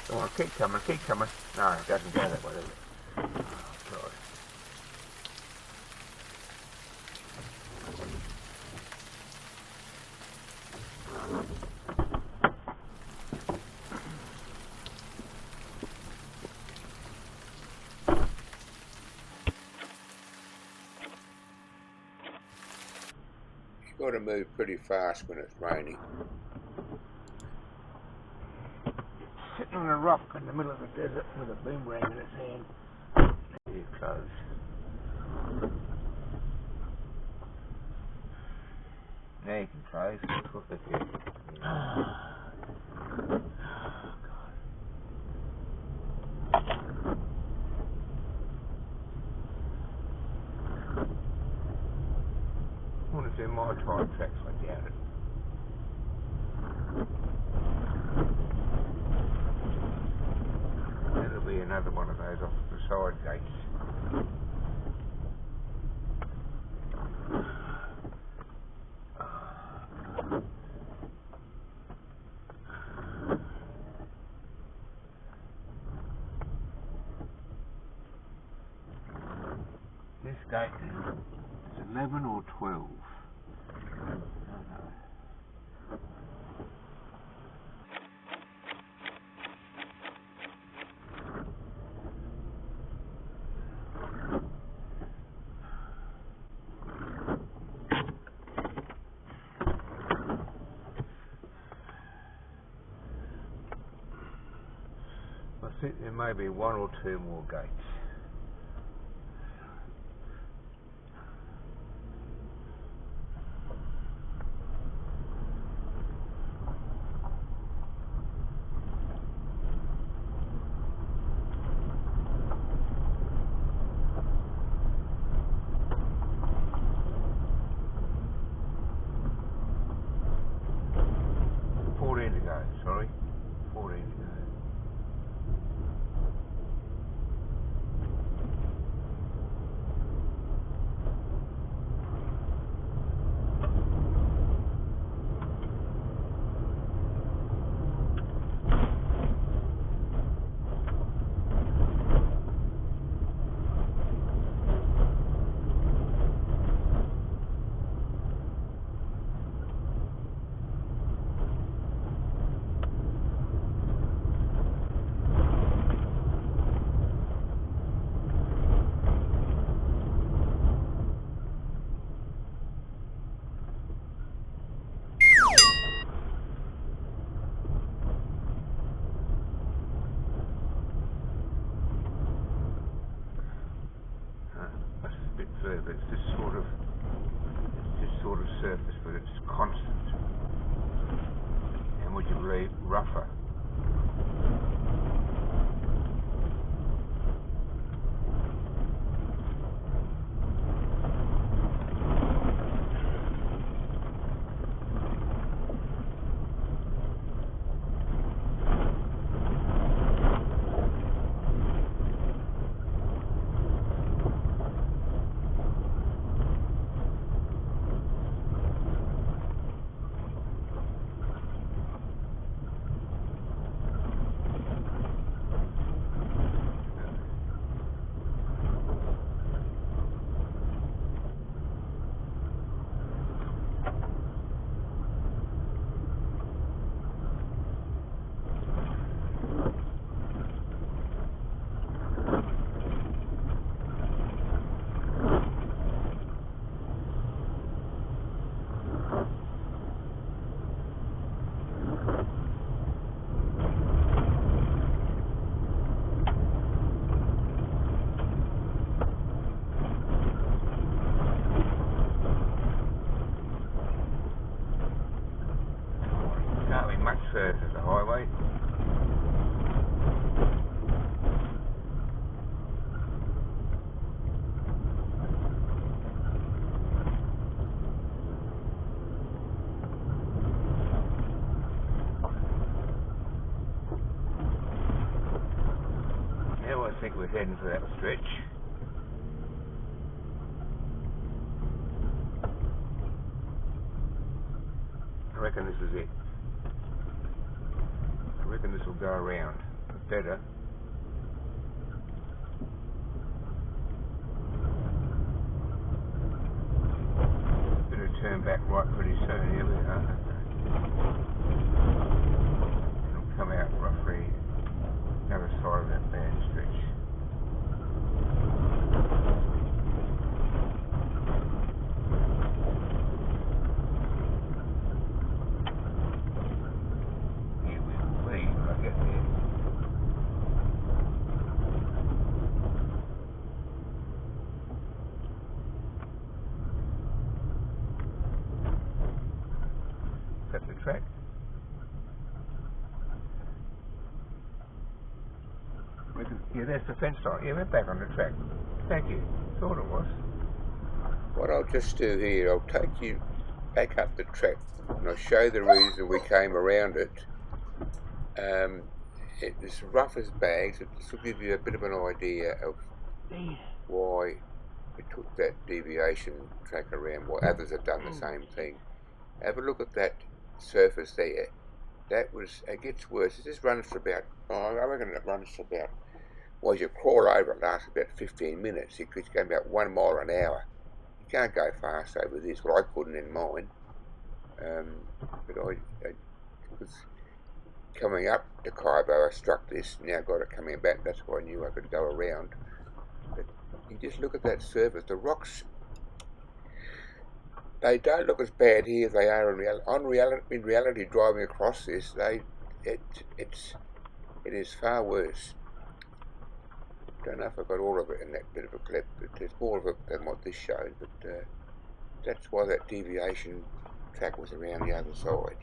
Come on, keep coming, keep coming. No, it doesn't go that way, does it? Oh, God. Got to move pretty fast when it's raining. Sitting on a rock in the middle of the desert with a boomerang in its hand. Here, close. Now you can close. Look at this. I want to do my time tracks, I doubt it. That'll be another another one of those off the side gates. This gate is 11 or 12. I think there may be one or two more gates. Sorry, 14 to go. But it's this sort of surface, but it's constant. And would you believe, rougher. Much further to the highway. Now I think we're heading for that stretch. I reckon this is it. I reckon this will go around better. Better turn back right pretty soon. Here we are. It'll come out roughly the other side of that bad stretch. That's the track. Yeah, there's the fence line. Yeah, we're back on the track. Thank you. Thought it was. What I'll just do here, I'll take you back up the track and I'll show the reason we came around it. it's rough as bags. This will give you a bit of an idea of why it took that deviation track around, why others have done the same thing. Have a look at that surface there. It gets worse. It just runs for about, I reckon it runs for about, well, as you crawl over it lasts about 15 minutes. It's going about 1 mile an hour. You can't go fast over this. Well, I couldn't in mine. But I was coming up to Kybo, I struck this, now got it coming back. That's why I knew I could go around. But you just look at that surface. The rocks, they don't look as bad here as they are in reality. Driving across this, it is far worse. Don't know if I got all of it in that bit of a clip, but there's more of it than what this showed. But that's why that deviation track was around the other side.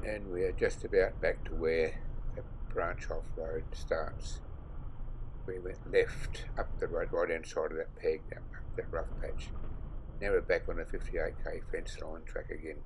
And we are just about back to where the branch off road starts. We went left up the road, right hand side of that peg, up that rough patch. Now we're back on the 58k fence line track again.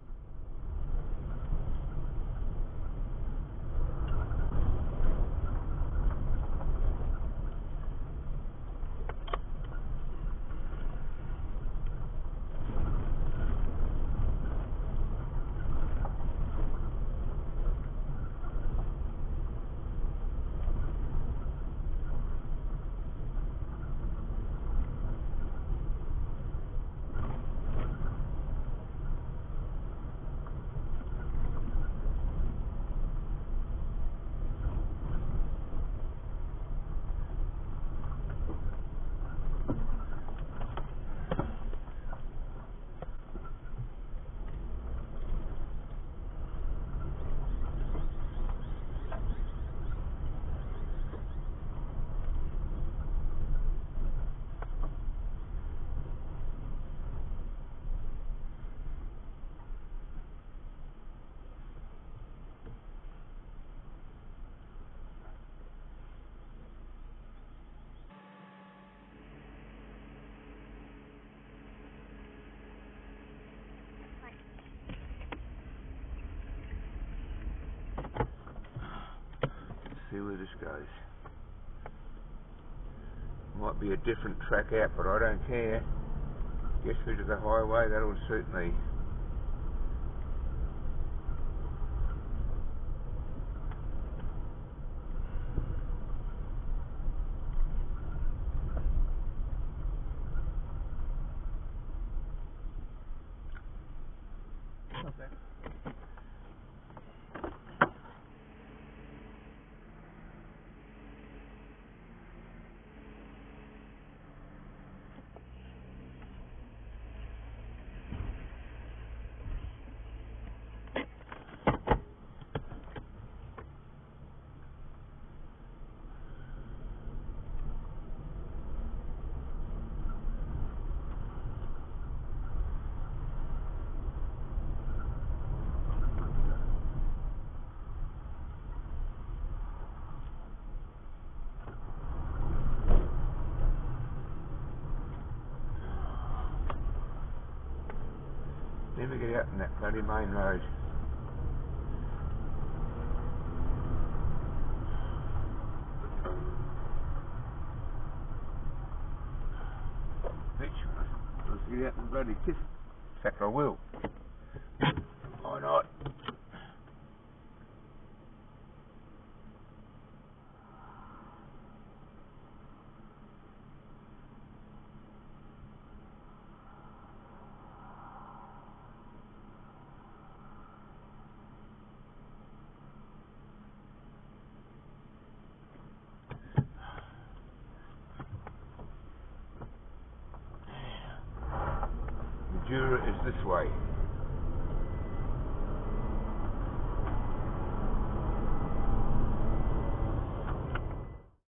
See where this goes. Might be a different track out, but I don't care. Get through to the highway, that'll suit me. Okay. Never get out on that bloody main road. Bitch, let's get out and bloody kiss. In fact, I will. Why not? Jura is this way.